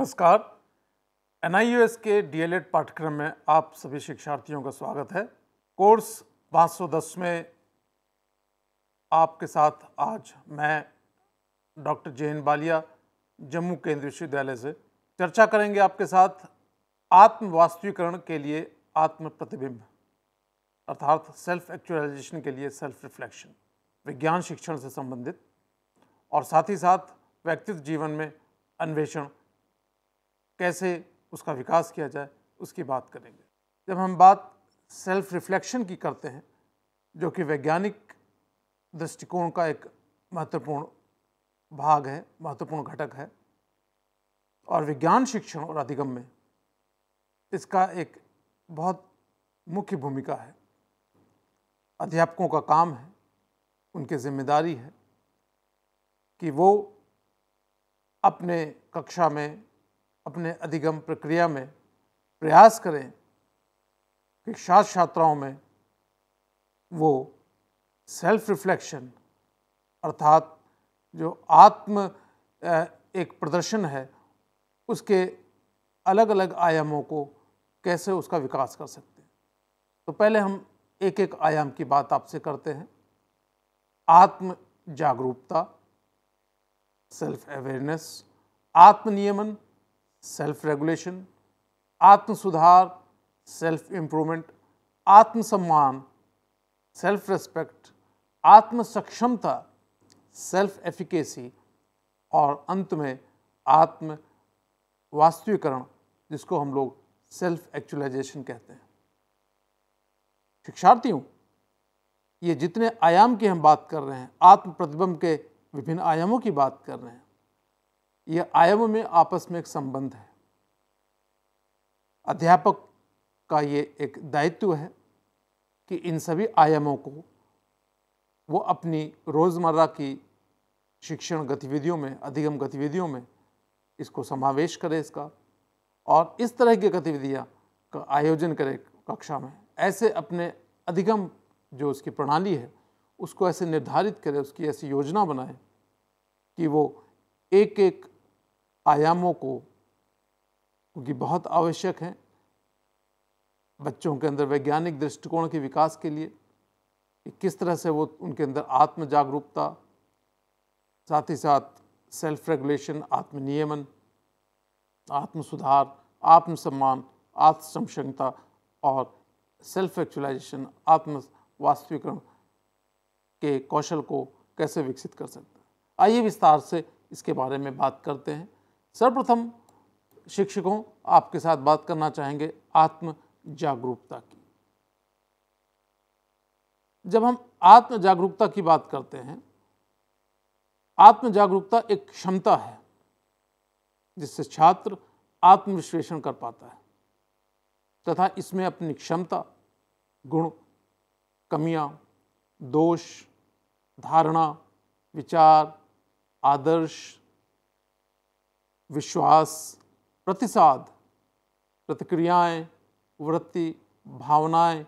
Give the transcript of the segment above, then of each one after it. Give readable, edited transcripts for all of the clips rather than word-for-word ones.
नमस्कार। NIUS के DLED पाठ्यक्रम में आप सभी शिक्षार्थियों का स्वागत है। कोर्स 510 में आपके साथ आज मैं डॉक्टर जयन बालिया जम्मू केंद्रीय विश्वविद्यालय से चर्चा करेंगे आपके साथ आत्म वास्तवीकरण के लिए आत्म प्रतिबिंब अर्थात सेल्फ एक्चुअलाइजेशन के लिए सेल्फ रिफ्लेक्शन, विज्ञान शिक्षण से संबंधित और साथ ही साथ व्यक्तित्व जीवन में अन्वेषण कैसे उसका विकास किया जाए उसकी बात करेंगे। जब हम बात सेल्फ रिफ्लेक्शन की करते हैं जो कि वैज्ञानिक दृष्टिकोण का एक महत्वपूर्ण भाग है, महत्वपूर्ण घटक है और विज्ञान शिक्षण और अधिगम में इसका एक बहुत मुख्य भूमिका है। अध्यापकों का काम है, उनकी जिम्मेदारी है कि वो अपने कक्षा में, अपने अधिगम प्रक्रिया में प्रयास करें कि छात्र छात्राओं में वो सेल्फ रिफ्लेक्शन अर्थात जो आत्म एक प्रदर्शन है उसके अलग अलग आयामों को कैसे उसका विकास कर सकते हैं। तो पहले हम एक एक आयाम की बात आपसे करते हैं। आत्म जागरूकता, सेल्फ अवेयरनेस, आत्मनियमन, सेल्फ रेगुलेशन, आत्म सुधार, सेल्फ इम्प्रूवमेंट, आत्मसम्मान, सेल्फ रेस्पेक्ट, आत्म सक्षमता, सेल्फ एफिकेसी और अंत में आत्म वास्तवीकरण जिसको हम लोग सेल्फ एक्चुअलाइजेशन कहते हैं। शिक्षार्थियों, ये जितने आयाम की हम बात कर रहे हैं, आत्म प्रतिबिंब के विभिन्न आयामों की बात कर रहे हैं, ये आयामों में आपस में एक संबंध है। अध्यापक का ये एक दायित्व है कि इन सभी आयामों को वो अपनी रोज़मर्रा की शिक्षण गतिविधियों में, अधिगम गतिविधियों में इसको समावेश करे इसका, और इस तरह की गतिविधियाँ का आयोजन करे कक्षा में। ऐसे अपने अधिगम जो उसकी प्रणाली है उसको ऐसे निर्धारित करे, उसकी ऐसी योजना बनाए कि वो एक एक आयामों को, क्योंकि बहुत आवश्यक है बच्चों के अंदर वैज्ञानिक दृष्टिकोण के विकास के लिए, कि किस तरह से वो उनके अंदर आत्म जागरूकता, साथ ही साथ सेल्फ रेगुलेशन, आत्मनियमन, आत्म सुधार, आत्मसम्मान, आत्म सक्षमता और सेल्फ एक्चुअलाइजेशन, आत्म वास्तवीकरण के कौशल को कैसे विकसित कर सकते हैं। आइए विस्तार से इसके बारे में बात करते हैं। सर्वप्रथम शिक्षकों आपके साथ बात करना चाहेंगे आत्म जागरूकता की। जब हम आत्म जागरूकता की बात करते हैं, आत्म जागरूकता एक क्षमता है जिससे छात्र आत्मविश्लेषण कर पाता है तथा इसमें अपनी क्षमता, गुण, कमियां, दोष, धारणा, विचार, आदर्श, विश्वास, प्रतिसाद, प्रतिक्रियाएं, वृत्ति, भावनाएं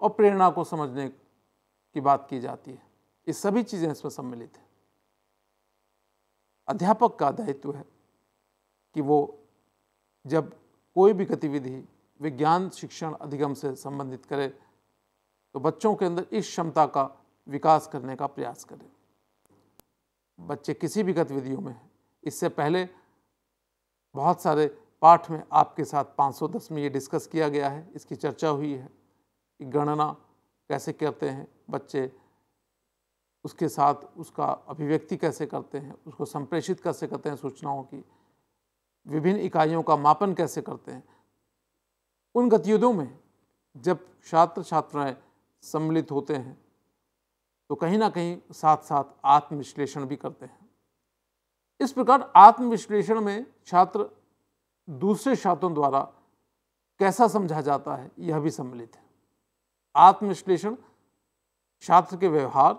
और प्रेरणा को समझने की बात की जाती है। ये सभी चीज़ें इसमें सम्मिलित हैं। अध्यापक का दायित्व है कि वो जब कोई भी गतिविधि विज्ञान शिक्षण अधिगम से संबंधित करे तो बच्चों के अंदर इस क्षमता का विकास करने का प्रयास करें। बच्चे किसी भी गतिविधियों में हैं, इससे पहले बहुत सारे पाठ में आपके साथ 510 में ये डिस्कस किया गया है, इसकी चर्चा हुई है कि गणना कैसे करते हैं बच्चे, उसके साथ उसका अभिव्यक्ति कैसे करते हैं, उसको संप्रेषित कैसे करते हैं सूचनाओं की, विभिन्न इकाइयों का मापन कैसे करते हैं। उन गतिविधियों में जब छात्र छात्राएं सम्मिलित होते हैं तो कहीं ना कहीं साथ साथ आत्मविश्लेषण भी करते हैं। इस प्रकार आत्मविश्लेषण में छात्र दूसरे छात्रों द्वारा कैसा समझा जाता है यह भी सम्मिलित है। आत्मविश्लेषण छात्र के व्यवहार,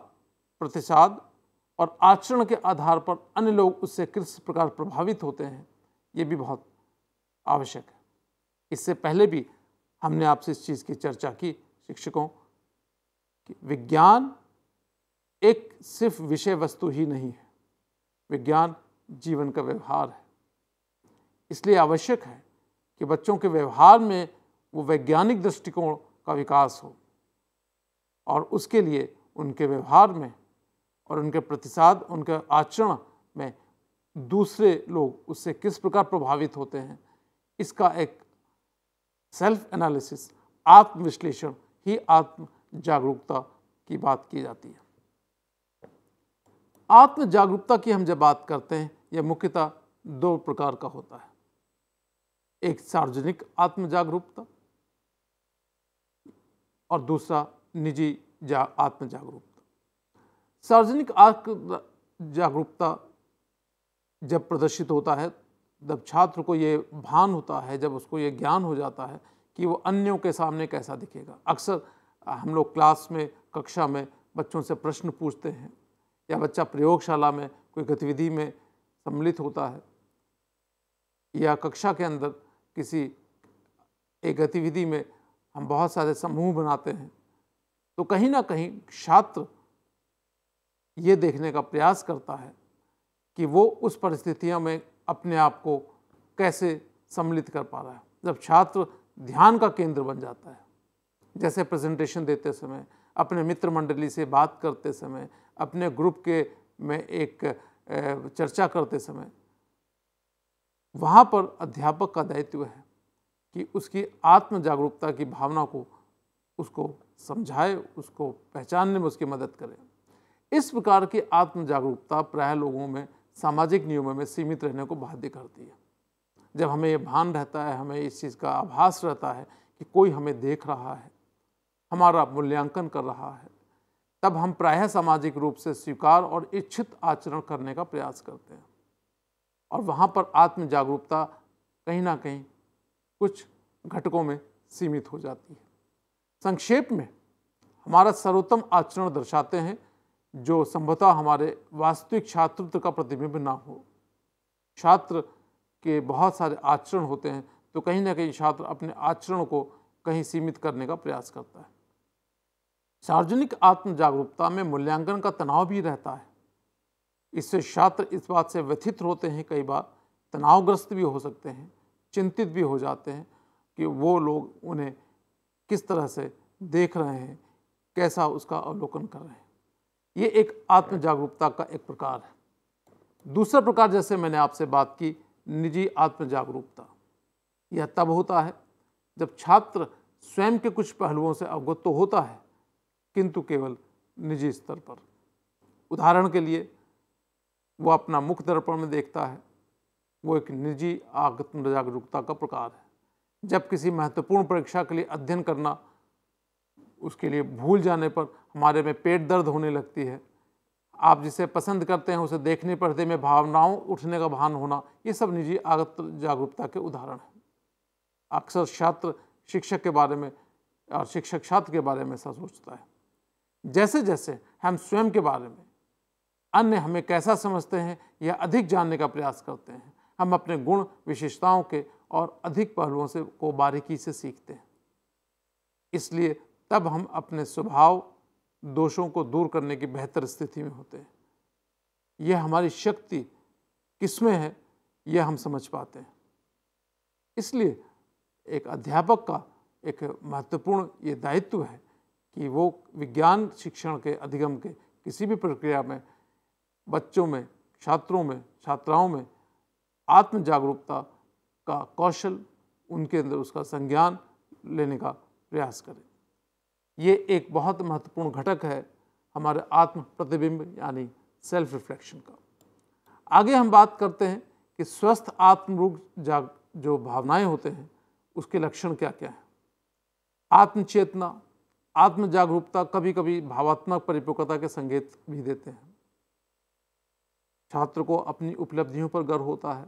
प्रतिसाद और आचरण के आधार पर अन्य लोग उससे किस प्रकार प्रभावित होते हैं, ये भी बहुत आवश्यक है। इससे पहले भी हमने आपसे इस चीज़ की चर्चा की शिक्षकों कि विज्ञान एक सिर्फ विषय वस्तु ही नहीं है, विज्ञान जीवन का व्यवहार है। इसलिए आवश्यक है कि बच्चों के व्यवहार में वो वैज्ञानिक दृष्टिकोण का विकास हो और उसके लिए उनके व्यवहार में और उनके प्रतिसाद, उनके आचरण में दूसरे लोग उससे किस प्रकार प्रभावित होते हैं, इसका एक सेल्फ एनालिसिस, आत्मविश्लेषण ही आत्म जागरूकता की बात की जाती है। आत्म जागरूकता की हम जब बात करते हैं, यह मुख्यतः दो प्रकार का होता है। एक सार्वजनिक आत्म जागरूकता और दूसरा निजी आत्म जागरूकता। सार्वजनिक आत्म जागरूकता जब प्रदर्शित होता है, जब छात्र को ये भान होता है, जब उसको ये ज्ञान हो जाता है कि वो अन्यों के सामने कैसा दिखेगा। अक्सर हम लोग क्लास में, कक्षा में बच्चों से प्रश्न पूछते हैं, या बच्चा प्रयोगशाला में कोई गतिविधि में सम्मिलित होता है, या कक्षा के अंदर किसी एक गतिविधि में हम बहुत सारे समूह बनाते हैं, तो कहीं ना कहीं छात्र ये देखने का प्रयास करता है कि वो उस परिस्थितियों में अपने आप को कैसे सम्मिलित कर पा रहा है। जब छात्र ध्यान का केंद्र बन जाता है, जैसे प्रेजेंटेशन देते समय, अपने मित्र मंडली से बात करते समय, अपने ग्रुप के में एक चर्चा करते समय, वहाँ पर अध्यापक का दायित्व है कि उसकी आत्म जागरूकता की भावना को उसको समझाए, उसको पहचानने में उसकी मदद करे। इस प्रकार की आत्म जागरूकता प्रायः लोगों में सामाजिक नियमों में सीमित रहने को बाध्य करती है। जब हमें ये भान रहता है, हमें इस चीज़ का आभास रहता है कि कोई हमें देख रहा है, हमारा मूल्यांकन कर रहा है, तब हम प्रायः सामाजिक रूप से स्वीकार और इच्छित आचरण करने का प्रयास करते हैं, और वहाँ पर आत्म जागरूकता कहीं ना कहीं कुछ घटकों में सीमित हो जाती है। संक्षेप में हमारा सर्वोत्तम आचरण दर्शाते हैं जो संभवतः हमारे वास्तविक छात्रत्व का प्रतिबिंब ना हो। छात्र के बहुत सारे आचरण होते हैं, तो कहीं ना कहीं छात्र अपने आचरण को कहीं सीमित करने का प्रयास करता है। सार्वजनिक आत्म जागरूकता में मूल्यांकन का तनाव भी रहता है। इससे छात्र इस बात से व्यथित होते हैं, कई बार तनावग्रस्त भी हो सकते हैं, चिंतित भी हो जाते हैं कि वो लोग उन्हें किस तरह से देख रहे हैं, कैसा उसका अवलोकन कर रहे हैं। ये एक आत्म जागरूकता का एक प्रकार है। दूसरा प्रकार, जैसे मैंने आपसे बात की, निजी आत्म जागरूकता। यह तब होता है जब छात्र स्वयं के कुछ पहलुओं से अवगत तो होता है, किंतु केवल निजी स्तर पर। उदाहरण के लिए, वो अपना मुख दर्पण में देखता है, वो एक निजी आत्म जागरूकता का प्रकार है। जब किसी महत्वपूर्ण परीक्षा के लिए अध्ययन करना, उसके लिए भूल जाने पर हमारे में पेट दर्द होने लगती है, आप जिसे पसंद करते हैं उसे देखने पर हृदय में भावनाओं उठने का भान होना, ये सब निजी आत्म जागरूकता के उदाहरण हैं। अक्सर छात्र शिक्षक के बारे में और शिक्षक छात्र के बारे में ऐसा सोचता है। जैसे जैसे हम स्वयं के बारे में, अन्य हमें कैसा समझते हैं, यह अधिक जानने का प्रयास करते हैं, हम अपने गुण विशेषताओं के और अधिक पहलुओं से को बारीकी से सीखते हैं। इसलिए तब हम अपने स्वभाव दोषों को दूर करने की बेहतर स्थिति में होते हैं। यह हमारी शक्ति किसमें है, यह हम समझ पाते हैं। इसलिए एक अध्यापक का एक महत्वपूर्ण ये दायित्व है कि वो विज्ञान शिक्षण के अधिगम के किसी भी प्रक्रिया में बच्चों में, छात्रों में, छात्राओं में आत्म जागरूकता का कौशल, उनके अंदर उसका संज्ञान लेने का प्रयास करें। ये एक बहुत महत्वपूर्ण घटक है हमारे आत्म प्रतिबिंब यानी सेल्फ रिफ्लेक्शन का। आगे हम बात करते हैं कि स्वस्थ आत्मरूप जो भावनाएं होते हैं उसके लक्षण क्या क्या हैं। आत्मचेतना, आत्म जागरूकता कभी कभी भावात्मक परिपक्वता के संकेत भी देते हैं। छात्र को अपनी उपलब्धियों पर गर्व होता है,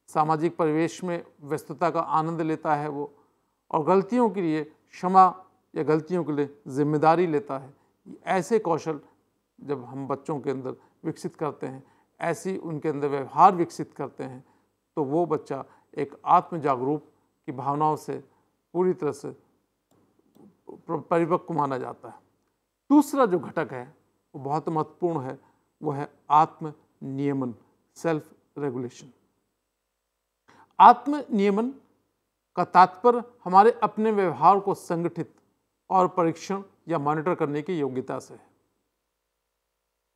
सामाजिक परिवेश में व्यस्तता का आनंद लेता है वो, और गलतियों के लिए क्षमा या गलतियों के लिए जिम्मेदारी लेता है। ऐसे कौशल जब हम बच्चों के अंदर विकसित करते हैं, ऐसी उनके अंदर व्यवहार विकसित करते हैं, तो वो बच्चा एक आत्म जागरूक की भावनाओं से पूरी तरह से परिपक्व माना जाता है। दूसरा जो घटक है वो बहुत महत्वपूर्ण है, वो है आत्म नियमन, सेल्फ रेगुलेशन। आत्म नियमन का तात्पर्य हमारे अपने व्यवहार को संगठित और परीक्षण या मॉनिटर करने की योग्यता से है।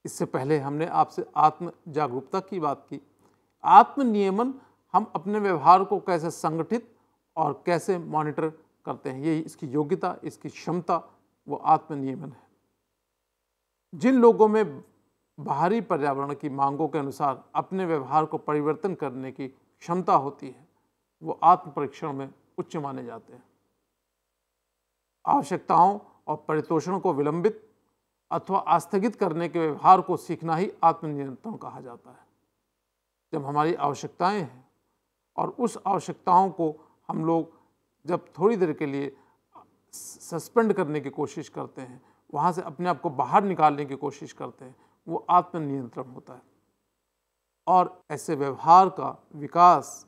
इससे पहले हमने आपसे आत्म जागरूकता की बात की। आत्म नियमन हम अपने व्यवहार को कैसे संगठित और कैसे मॉनिटर करते हैं, ये इसकी योग्यता, इसकी क्षमता, वो आत्म नियमन है। जिन लोगों में बाहरी पर्यावरण की मांगों के अनुसार अपने व्यवहार को परिवर्तन करने की क्षमता होती है, वो आत्म परीक्षण में उच्च माने जाते हैं। आवश्यकताओं और परितोषण को विलंबित अथवा आस्थगित करने के व्यवहार को सीखना ही आत्मनियंत्रण कहा जाता है। जब हमारी आवश्यकताएं हैं और उस आवश्यकताओं को हम लोग जब थोड़ी देर के लिए सस्पेंड करने की कोशिश करते हैं, वहाँ से अपने आप को बाहर निकालने की कोशिश करते हैं, वो आत्मनियंत्रण होता है। और ऐसे व्यवहार का विकास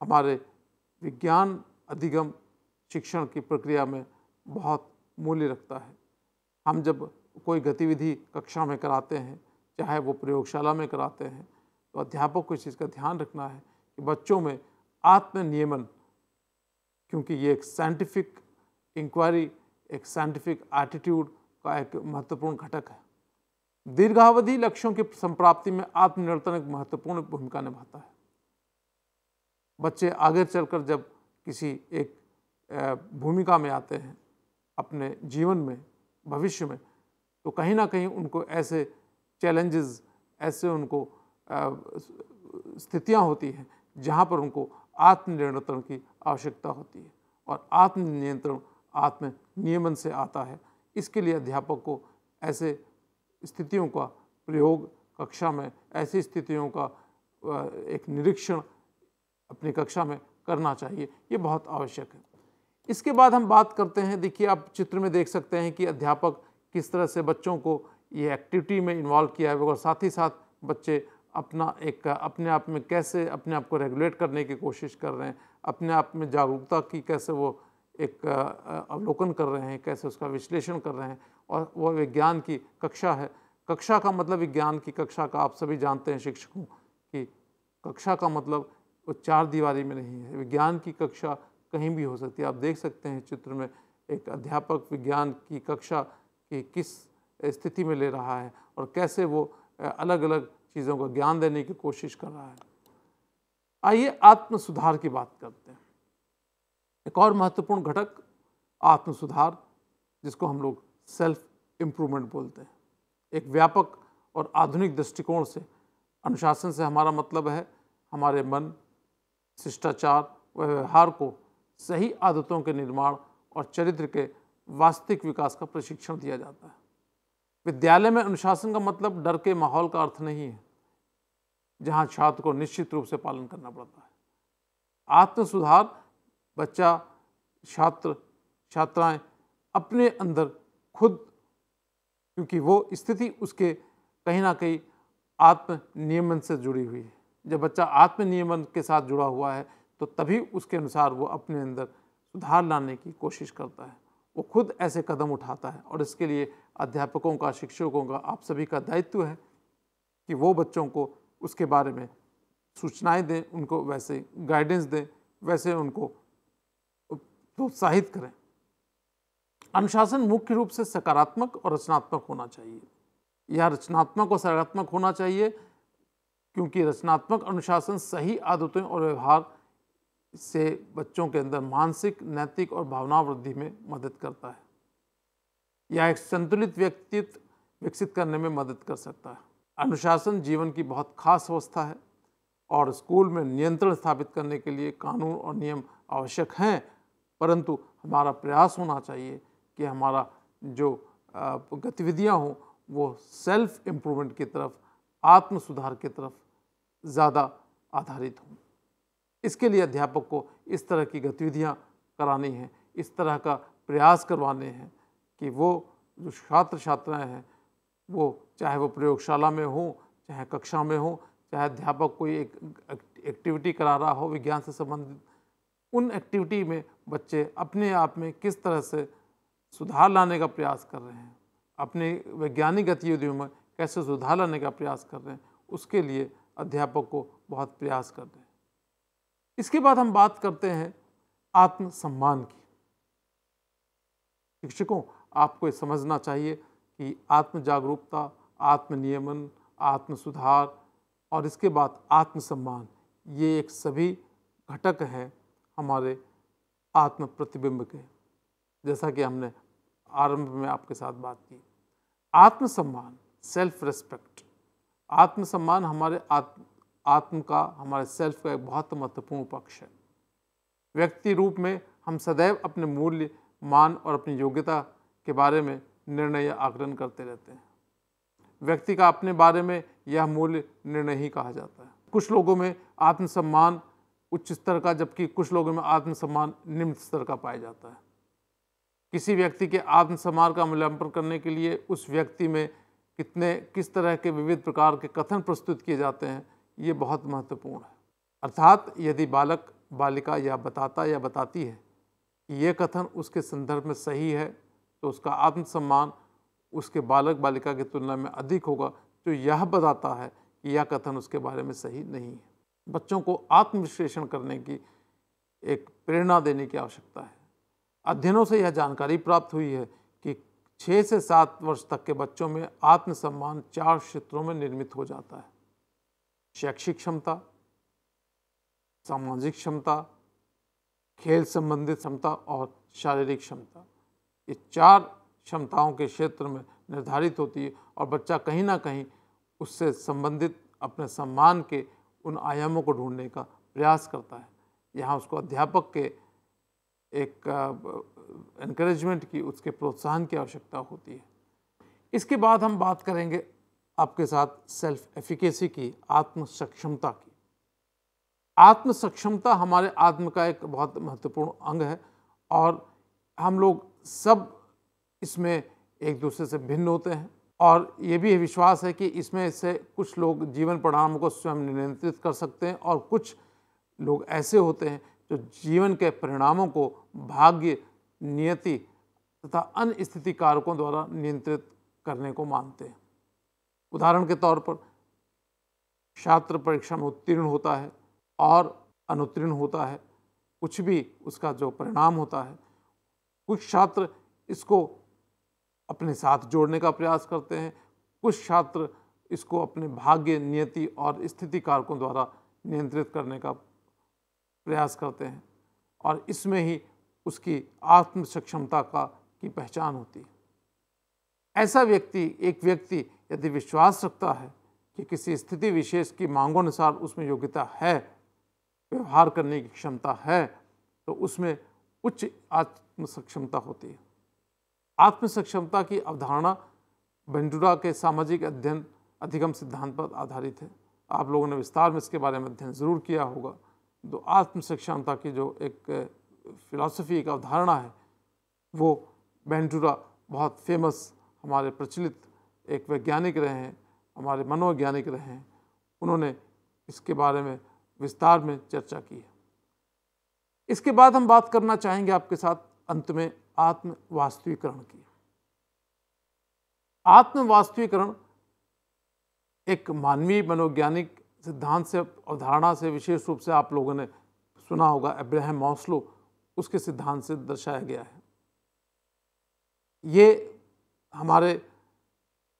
हमारे विज्ञान अधिगम शिक्षण की प्रक्रिया में बहुत मूल्य रखता है। हम जब कोई गतिविधि कक्षा में कराते हैं, चाहे वो प्रयोगशाला में कराते हैं, तो अध्यापक को इस चीज़ का ध्यान रखना है कि बच्चों में आत्म नियमन, क्योंकि ये एक साइंटिफिक इंक्वायरी, एक साइंटिफिक एटीट्यूड का एक महत्वपूर्ण घटक है। दीर्घावधि लक्ष्यों की संप्राप्ति में आत्मनियंत्रण एक महत्वपूर्ण भूमिका निभाता है। बच्चे आगे चलकर जब किसी एक भूमिका में आते हैं अपने जीवन में, भविष्य में, तो कहीं ना कहीं उनको ऐसे चैलेंजेस, ऐसे उनको स्थितियां होती हैं जहां पर उनको आत्मनियंत्रण की आवश्यकता होती है। और आत्मनियंत्रण आत्म नियमन से आता है। इसके लिए अध्यापक को ऐसे स्थितियों का प्रयोग कक्षा में, ऐसी स्थितियों का एक निरीक्षण अपनी कक्षा में करना चाहिए, ये बहुत आवश्यक है। इसके बाद हम बात करते हैं, देखिए आप चित्र में देख सकते हैं कि अध्यापक किस तरह से बच्चों को ये एक्टिविटी में इन्वॉल्व किया है और साथ ही साथ बच्चे अपने आप में कैसे अपने आप को रेगुलेट करने की कोशिश कर रहे हैं, अपने आप में जागरूकता की कैसे वो एक अवलोकन कर रहे हैं, कैसे उसका विश्लेषण कर रहे हैं। और वह विज्ञान की कक्षा है। कक्षा का मतलब विज्ञान की कक्षा का आप सभी जानते हैं शिक्षकों की कक्षा का मतलब वो चार दीवारी में नहीं है। विज्ञान की कक्षा कहीं भी हो सकती है। आप देख सकते हैं चित्र में एक अध्यापक विज्ञान की कक्षा की किस स्थिति में ले रहा है और कैसे वो अलग अलग चीज़ों का ज्ञान देने की कोशिश कर रहा है। आइए आत्म सुधार की बात करते हैं। एक और महत्वपूर्ण घटक आत्म सुधार, जिसको हम लोग सेल्फ इम्प्रूवमेंट बोलते हैं। एक व्यापक और आधुनिक दृष्टिकोण से अनुशासन से हमारा मतलब है हमारे मन, शिष्टाचार व व्यवहार को सही आदतों के निर्माण और चरित्र के वास्तविक विकास का प्रशिक्षण दिया जाता है। विद्यालय में अनुशासन का मतलब डर के माहौल का अर्थ नहीं है, जहां छात्र को निश्चित रूप से पालन करना पड़ता है। आत्म सुधार बच्चा, छात्र, छात्राएं अपने अंदर खुद, क्योंकि वो स्थिति उसके कहीं ना कहीं आत्म नियमन से जुड़ी हुई है। जब बच्चा आत्म नियमन के साथ जुड़ा हुआ है तो तभी उसके अनुसार वो अपने अंदर सुधार लाने की कोशिश करता है, वो खुद ऐसे कदम उठाता है। और इसके लिए अध्यापकों का, शिक्षकों का, आप सभी का दायित्व है कि वो बच्चों को उसके बारे में सूचनाएं दें, उनको वैसे गाइडेंस दें, वैसे उनको प्रोत्साहित करें। अनुशासन मुख्य रूप से सकारात्मक और रचनात्मक होना चाहिए। यह रचनात्मक और सकारात्मक होना चाहिए क्योंकि रचनात्मक अनुशासन सही आदतों और व्यवहार से बच्चों के अंदर मानसिक, नैतिक और भावना वृद्धि में मदद करता है। यह एक संतुलित व्यक्तित्व विकसित करने में मदद कर सकता है। अनुशासन जीवन की बहुत खास अवस्था है और स्कूल में नियंत्रण स्थापित करने के लिए कानून और नियम आवश्यक हैं, परंतु हमारा प्रयास होना चाहिए कि हमारा जो गतिविधियां हों वो सेल्फ इम्प्रूवमेंट की तरफ, आत्म सुधार की तरफ ज़्यादा आधारित हों। इसके लिए अध्यापक को इस तरह की गतिविधियां करानी हैं, इस तरह का प्रयास करवाने हैं कि वो जो छात्र छात्राएं हैं वो चाहे वो प्रयोगशाला में हो, चाहे कक्षा में हो, चाहे अध्यापक कोई एक एक्टिविटी करा रहा हो विज्ञान से संबंधित, उन एक्टिविटी में बच्चे अपने आप में किस तरह से सुधार लाने का प्रयास कर रहे हैं, अपने वैज्ञानिक गतिविधियों में कैसे सुधार लाने का प्रयास कर रहे हैं, उसके लिए अध्यापक को बहुत प्रयास करते हैं। इसके बाद हम बात करते हैं आत्मसम्मान की। शिक्षकों, आपको ये समझना चाहिए कि आत्म जागरूकता, आत्मनियमन, आत्म सुधार और इसके बाद आत्मसम्मान, ये एक सभी घटक हैं हमारे आत्म प्रतिबिंब के। जैसा कि हमने आरंभ में आपके साथ बात की, आत्मसम्मान, सेल्फ रिस्पेक्ट, आत्मसम्मान हमारे आत्म का, हमारे सेल्फ का एक बहुत महत्वपूर्ण पक्ष है। व्यक्ति रूप में हम सदैव अपने मूल्य, मान और अपनी योग्यता के बारे में निर्णय या आकलन करते रहते हैं। व्यक्ति का अपने बारे में यह मूल्य निर्णय ही कहा जाता है। कुछ लोगों में आत्मसम्मान उच्च स्तर का, जबकि कुछ लोगों में आत्मसम्मान निम्न स्तर का पाया जाता है। किसी व्यक्ति के आत्मसम्मान का मूल्यांकन करने के लिए उस व्यक्ति में किस तरह के विविध प्रकार के कथन प्रस्तुत किए जाते हैं, ये बहुत महत्वपूर्ण है। अर्थात यदि बालक, बालिका या बताता या बताती है कि ये कथन उसके संदर्भ में सही है, तो उसका आत्मसम्मान उसके बालक बालिका की तुलना में अधिक होगा, जो यह बताता है कि यह कथन उसके बारे में सही नहीं है। बच्चों को आत्मविश्लेषण करने की एक प्रेरणा देने की आवश्यकता है। अध्ययनों से यह जानकारी प्राप्त हुई है कि 6 से 7 वर्ष तक के बच्चों में आत्मसम्मान 4 क्षेत्रों में निर्मित हो जाता है: शैक्षिक क्षमता, सामाजिक क्षमता, खेल संबंधित क्षमता और शारीरिक क्षमता। ये 4 क्षमताओं के क्षेत्र में निर्धारित होती है और बच्चा कहीं ना कहीं उससे संबंधित अपने सम्मान के उन आयामों को ढूंढने का प्रयास करता है। यहाँ उसको अध्यापक के एक एनकरेजमेंट की, उसके प्रोत्साहन की आवश्यकता होती है। इसके बाद हम बात करेंगे आपके साथ सेल्फ एफिकेसी की, आत्म सक्षमता की। आत्म सक्षमता हमारे आत्म का एक बहुत महत्वपूर्ण अंग है और हम लोग सब इसमें एक दूसरे से भिन्न होते हैं और ये भी विश्वास है कि इसमें से कुछ लोग जीवन परिणामों को स्वयं नियंत्रित कर सकते हैं और कुछ लोग ऐसे होते हैं जो जीवन के परिणामों को भाग्य, नियति तथा अन्य स्थिति कारकों द्वारा नियंत्रित करने को मानते हैं। उदाहरण के तौर पर छात्र परीक्षा में उत्तीर्ण होता है और अनुत्तीर्ण होता है, कुछ भी उसका जो परिणाम होता है। कुछ छात्र इसको अपने साथ जोड़ने का प्रयास करते हैं, कुछ छात्र इसको अपने भाग्य, नियति और स्थिति कारकों द्वारा नियंत्रित करने का प्रयास करते हैं और इसमें ही उसकी आत्म सक्षमता की पहचान होती है। ऐसा व्यक्ति, एक व्यक्ति यदि विश्वास रखता है कि किसी स्थिति विशेष की मांगों अनुसार उसमें योग्यता है, व्यवहार करने की क्षमता है, तो उसमें उच्च आत्म सक्षमता होती है। आत्म सक्षमता की अवधारणा बेंडुरा के सामाजिक अध्ययन अधिगम सिद्धांत पर आधारित है। आप लोगों ने विस्तार में इसके बारे में अध्ययन जरूर किया होगा। तो आत्म सक्षमता की जो एक फिलॉसफी, एक अवधारणा है, वो बेंडुरा बहुत फेमस, हमारे प्रचलित एक वैज्ञानिक रहे हैं, हमारे मनोवैज्ञानिक रहे हैं। उन्होंने इसके बारे में विस्तार में चर्चा की है। इसके बाद हम बात करना चाहेंगे आपके साथ अंत में आत्म वास्तविकरण की। आत्म वास्तविकरण एक मानवीय मनोवैज्ञानिक सिद्धांत से, अवधारणा से, विशेष रूप से आप लोगों ने सुना होगा अब्राहम मास्लो, उसके सिद्धांत से दर्शाया गया है। ये हमारे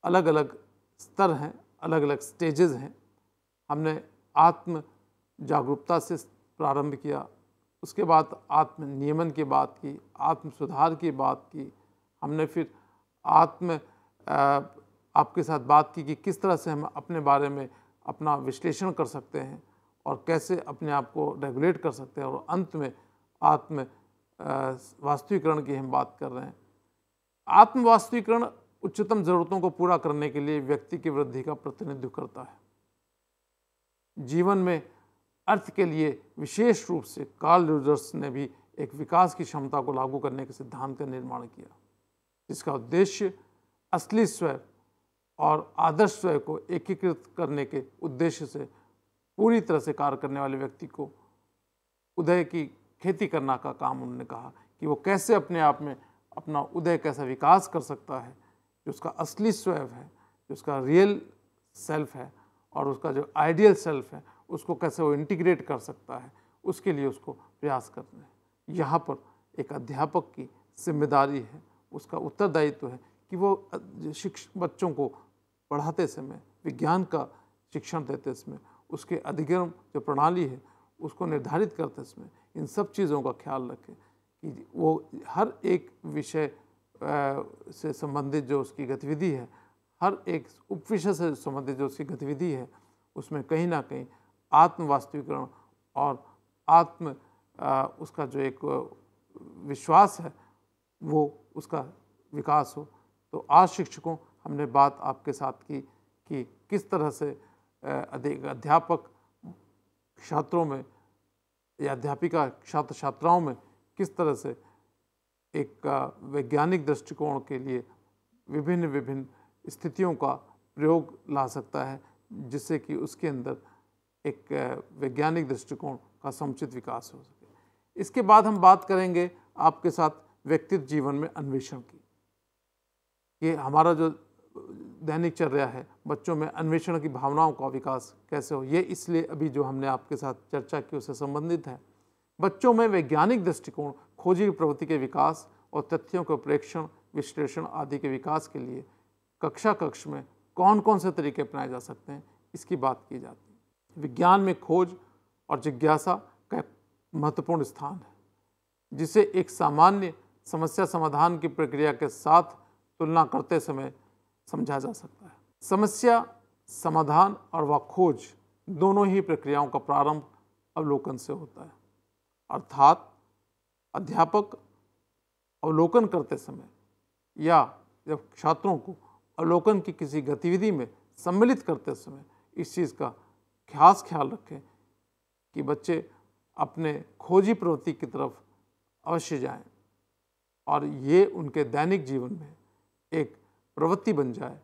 अलग अलग स्तर हैं, अलग अलग स्टेजेस हैं। हमने आत्म जागरूकता से प्रारंभ किया, उसके बाद आत्म नियमन की बात की, आत्म सुधार की बात की, हमने फिर आपके साथ बात की कि किस तरह से हम अपने बारे में अपना विश्लेषण कर सकते हैं और कैसे अपने आप को रेगुलेट कर सकते हैं, और अंत में आत्म वास्तविकरण की हम बात कर रहे हैं। आत्म वास्तविकरण उच्चतम ज़रूरतों को पूरा करने के लिए व्यक्ति की वृद्धि का प्रतिनिधित्व करता है। जीवन में अर्थ के लिए विशेष रूप से कार्ल ड्यूजर्स ने भी एक विकास की क्षमता को लागू करने के सिद्धांत का निर्माण किया, जिसका उद्देश्य असली स्वयं और आदर्श स्वयं को एकीकृत करने के उद्देश्य से पूरी तरह से कार्य करने वाले व्यक्ति को उदय की खेती करना का काम उन्होंने कहा कि वो कैसे अपने आप में अपना उदय कैसा विकास कर सकता है, जो उसका असली स्वयं है, जो उसका रियल सेल्फ है और उसका जो आइडियल सेल्फ है, उसको कैसे वो इंटीग्रेट कर सकता है, उसके लिए उसको प्रयास करने हैं। यहाँ पर एक अध्यापक की जिम्मेदारी है, उसका उत्तरदायित्व है कि वो बच्चों को पढ़ाते समय, विज्ञान का शिक्षण देते समय, उसके अधिगम जो प्रणाली है उसको निर्धारित करते समय इन सब चीज़ों का ख्याल रखें कि वो हर एक विषय से संबंधित जो उसकी गतिविधि है, हर एक उपविषय से संबंधित जो उसकी गतिविधि है, उसमें कहीं ना कहीं आत्म वास्तविकरण और आत्म उसका जो एक विश्वास है वो उसका विकास हो। तो आज शिक्षकों, हमने बात आपके साथ की कि किस तरह से अध्यापक छात्रों में या अध्यापिका छात्र छात्राओं में किस तरह से एक वैज्ञानिक दृष्टिकोण के लिए विभिन्न विभिन्न स्थितियों का प्रयोग ला सकता है, जिससे कि उसके अंदर एक वैज्ञानिक दृष्टिकोण का समुचित विकास हो सके। इसके बाद हम बात करेंगे आपके साथ व्यक्तित्व जीवन में अन्वेषण की। ये हमारा जो दैनिक चर्या है, बच्चों में अन्वेषण की भावनाओं का विकास कैसे हो, ये इसलिए अभी जो हमने आपके साथ चर्चा की उससे संबंधित है। बच्चों में वैज्ञानिक दृष्टिकोण, खोजी प्रवृत्ति के विकास और तथ्यों के प्रेक्षण, विश्लेषण आदि के विकास के लिए कक्ष में कौन कौन से तरीके अपनाए जा सकते हैं, इसकी बात की जाती है। विज्ञान में खोज और जिज्ञासा का महत्वपूर्ण स्थान है, जिसे एक सामान्य समस्या समाधान की प्रक्रिया के साथ तुलना करते समय समझा जा सकता है। समस्या समाधान और व खोज दोनों ही प्रक्रियाओं का प्रारंभ अवलोकन से होता है, अर्थात अध्यापक अवलोकन करते समय या जब छात्रों को अवलोकन की किसी गतिविधि में सम्मिलित करते समय इस चीज़ का खास ख्याल रखें कि बच्चे अपने खोजी प्रवृत्ति की तरफ अवश्य जाएं और ये उनके दैनिक जीवन में एक प्रवृत्ति बन जाए,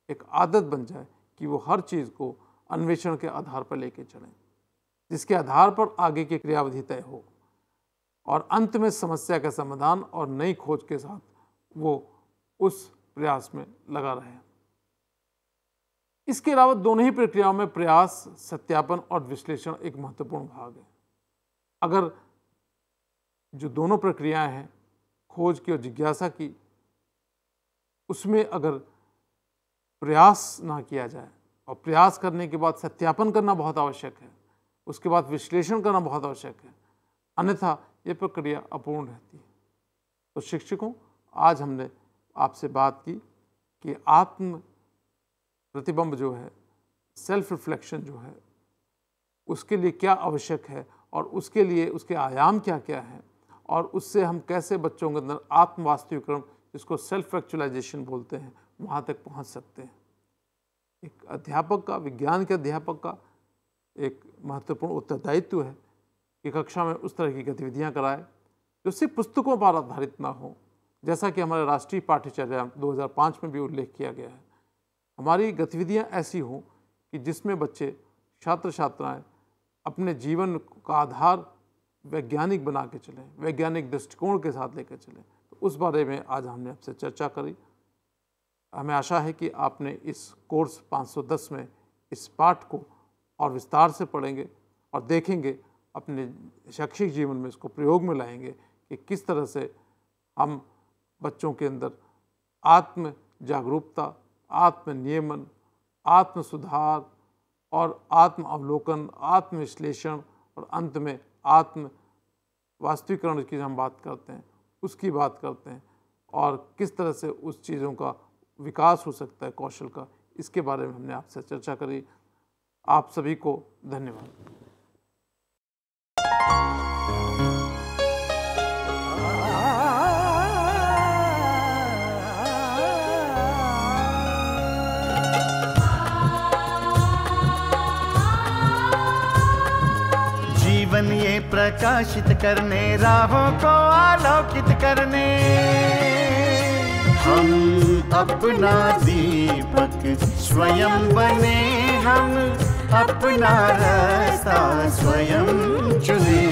एक आदत बन जाए कि वो हर चीज़ को अन्वेषण के आधार पर लेके चलें, जिसके आधार पर आगे की क्रियाविधि तय हो और अंत में समस्या का समाधान और नई खोज के साथ वो उस प्रयास में लगा रहे। इसके अलावा दोनों ही प्रक्रियाओं में प्रयास, सत्यापन और विश्लेषण एक महत्वपूर्ण भाग है। अगर जो दोनों प्रक्रियाएं हैं, खोज की और जिज्ञासा की, उसमें अगर प्रयास ना किया जाए और प्रयास करने के बाद सत्यापन करना बहुत आवश्यक है, उसके बाद विश्लेषण करना बहुत आवश्यक है, अन्यथा ये प्रक्रिया अपूर्ण रहती है। तो शिक्षकों, आज हमने आपसे बात की कि आत्म प्रतिबिंब जो है, सेल्फ रिफ्लेक्शन जो है, उसके लिए क्या आवश्यक है और उसके लिए उसके आयाम क्या क्या हैं और उससे हम कैसे बच्चों के अंदर आत्म वास्तविकरण, जिसको सेल्फ एक्चुअलाइजेशन बोलते हैं, वहाँ तक पहुँच सकते हैं। एक अध्यापक का, विज्ञान के अध्यापक का एक महत्वपूर्ण उत्तरदायित्व है कि कक्षा में उस तरह की गतिविधियाँ कराए जो सिर्फ पुस्तकों पर आधारित ना हो, जैसा कि हमारे राष्ट्रीय पाठ्यचर्या 2005 में भी उल्लेख किया गया है। हमारी गतिविधियाँ ऐसी हों कि जिसमें बच्चे, छात्र छात्राएँ अपने जीवन का आधार वैज्ञानिक बना के चलें, वैज्ञानिक दृष्टिकोण के साथ लेकर चलें। तो उस बारे में आज हमने आपसे चर्चा करी। हमें आशा है कि आपने इस कोर्स 510 में इस पाठ को और विस्तार से पढ़ेंगे और देखेंगे, अपने शैक्षिक जीवन में इसको प्रयोग में लाएंगे कि किस तरह से हम बच्चों के अंदर आत्म जागरूकता, आत्म नियमन, आत्म सुधार और आत्म अवलोकन, आत्म विश्लेषण और अंत में आत्म वास्तविकरण की हम बात करते हैं, उसकी बात करते हैं और किस तरह से उस चीज़ों का विकास हो सकता है, कौशल का, इसके बारे में हमने आपसे चर्चा करी। आप सभी को धन्यवाद। जीवन ये प्रकाशित करने, राहों को आलोकित करने, हम अपना दीपक स्वयं बने, हम अपना रास्ता स्वयं चुने।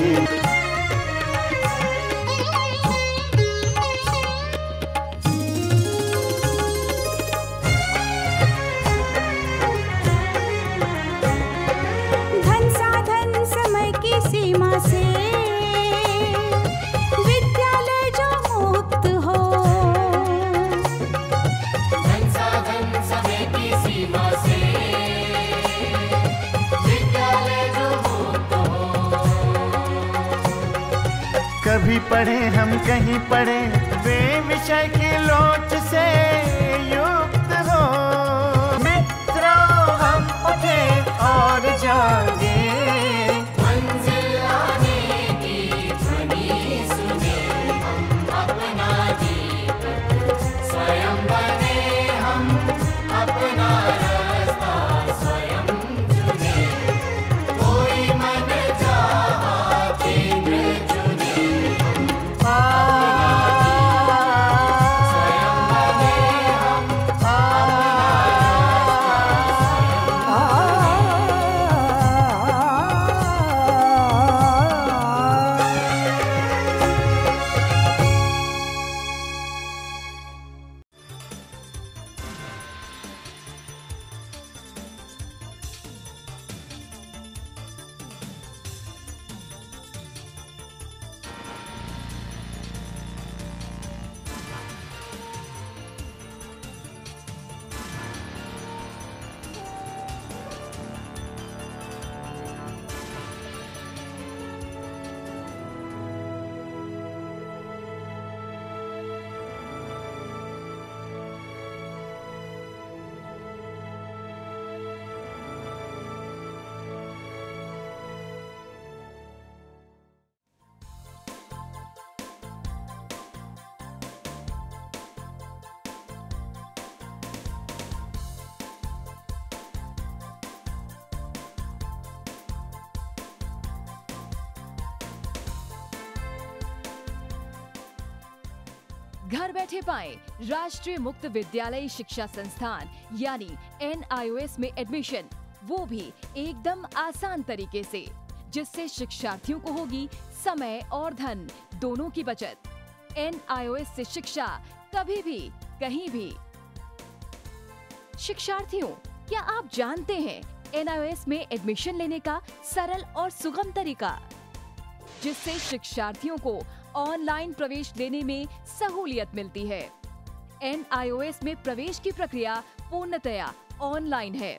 धन साधन समय की सीमा से विद्यालय जो मुक्त हो। धन समय की सीमा से विद्यालय जो मुक्त हो। कभी पढ़े हम कहीं पढ़े वे विषय की लोच से युक्त हो। मित्रों हम उठे और जागे, मंजिल आने की ध्वनि सुने, हम अपना दीपक स्वयं बने, हम अपना रास्ता स्वयं चुने, कोई मन चाहा केंद्र चुने, घर बैठे पाएं राष्ट्रीय मुक्त विद्यालय शिक्षा संस्थान यानी NIOS में एडमिशन, वो भी एकदम आसान तरीके से, जिससे शिक्षार्थियों को होगी समय और धन दोनों की बचत। NIOS से शिक्षा कभी भी कहीं भी। शिक्षार्थियों, क्या आप जानते हैं NIOS में एडमिशन लेने का सरल और सुगम तरीका, जिससे शिक्षार्थियों को ऑनलाइन प्रवेश लेने में सहूलियत मिलती है। NIOS में प्रवेश की प्रक्रिया पूर्णतया ऑनलाइन है।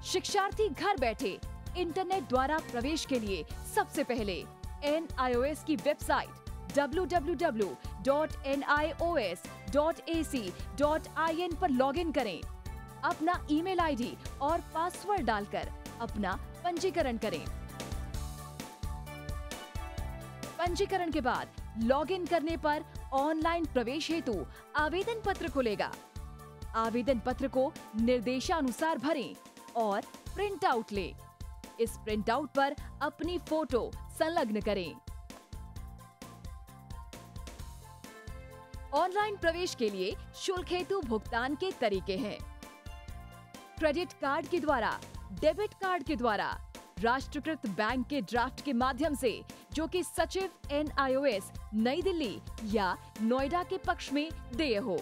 शिक्षार्थी घर बैठे इंटरनेट द्वारा प्रवेश के लिए सबसे पहले NIOS की वेबसाइट www.nios.ac.in पर लॉगिन करें। अपना ईमेल आईडी और पासवर्ड डालकर अपना पंजीकरण करें। पंजीकरण के बाद लॉगिन करने पर ऑनलाइन प्रवेश हेतु आवेदन पत्र खुलेगा। आवेदन पत्र को निर्देशानुसार भरें और प्रिंट आउट लें। इस प्रिंट आउट पर अपनी फोटो संलग्न करें। ऑनलाइन प्रवेश के लिए शुल्क हेतु भुगतान के तरीके हैं: क्रेडिट कार्ड के द्वारा, डेबिट कार्ड के द्वारा, राष्ट्रीयकृत बैंक के ड्राफ्ट के माध्यम से, जो कि सचिव NIOS नई दिल्ली या नोएडा के पक्ष में देय हो।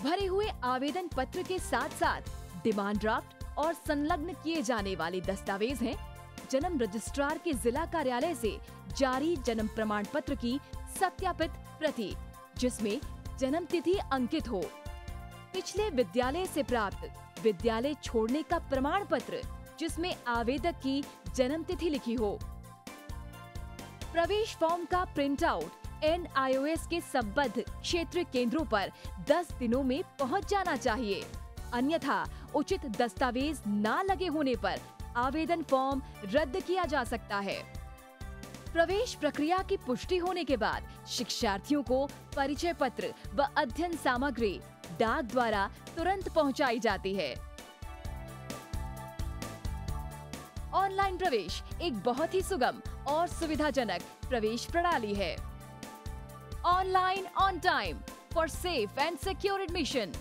भरे हुए आवेदन पत्र के साथ साथ डिमांड ड्राफ्ट और संलग्न किए जाने वाले दस्तावेज हैं: जन्म रजिस्ट्रार के जिला कार्यालय से जारी जन्म प्रमाण पत्र की सत्यापित प्रति, जिसमें जन्म तिथि अंकित हो, पिछले विद्यालय से प्राप्त विद्यालय छोड़ने का प्रमाण पत्र, जिसमें आवेदक की जन्म तिथि लिखी हो। प्रवेश फॉर्म का प्रिंट आउट NIOS के संबद्ध क्षेत्रीय केंद्रों पर 10 दिनों में पहुंच जाना चाहिए, अन्यथा उचित दस्तावेज ना लगे होने पर आवेदन फॉर्म रद्द किया जा सकता है। प्रवेश प्रक्रिया की पुष्टि होने के बाद शिक्षार्थियों को परिचय पत्र व अध्ययन सामग्री डाक द्वारा तुरंत पहुंचाई जाती है। ऑनलाइन प्रवेश एक बहुत ही सुगम और सुविधाजनक प्रवेश प्रणाली है। Online on time for safe and secure admission.